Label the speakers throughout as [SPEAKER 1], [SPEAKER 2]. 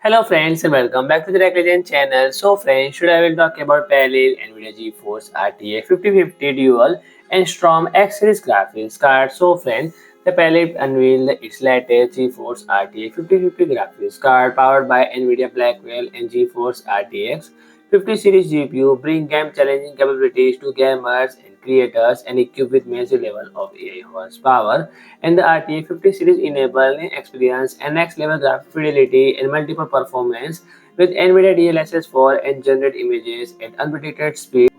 [SPEAKER 1] Hello friends and welcome back to the Legend channel. So friends, today I will talk about Palit NVIDIA GeForce RTX 5050 Dual and StormX series graphics card. So friends, the Palit unveiled its latest GeForce RTX 5050 graphics card powered by NVIDIA Blackwell and GeForce RTX 50 series GPU, bring game challenging capabilities to gamers and creators and equipped with major level of AI horsepower. And the RTX 50 series enable experience and next level graphic fidelity and multiple performance with NVIDIA DLSS4 and generate images at unpredicted speed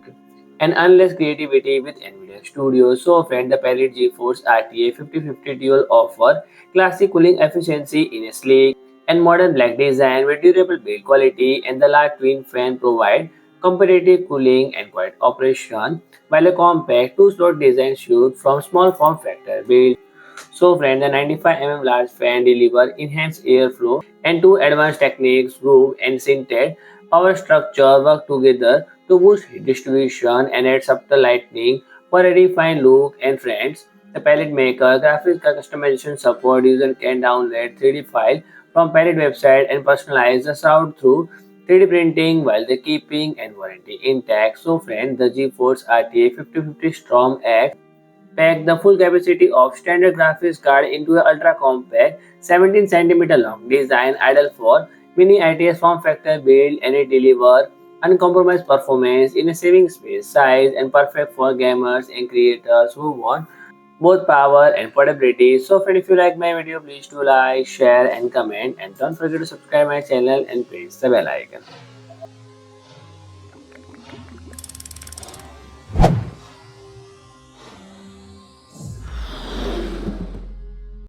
[SPEAKER 1] and unless creativity with NVIDIA Studio. So friend, the Palit GeForce RTX 5050 Dual offer classic cooling efficiency in a sleek and modern black design with durable build quality, and the large twin fan provide competitive cooling and quiet operation, while a compact two-slot design suit from small form factor build. So friend, the 95 large fan deliver enhanced airflow and two advanced techniques, groove and sintered power structure work together to boost heat distribution and add subtle lighting for a refined look. And friends, the palette maker graphics customization support. User can download 3D file from palette website and personalize the sound through 3D printing while the keeping and warranty intact. So friend, the GeForce RTX 5050 Storm X pack the full capacity of standard graphics card into an ultra-compact 17 cm long design ideal for Mini-ITX form factor build, and it delivers uncompromised performance in a saving space, size, and perfect for gamers and creators who want both power and portability. So friend, if you like my video, please do like, share and comment, and don't forget to subscribe my channel and press the bell icon.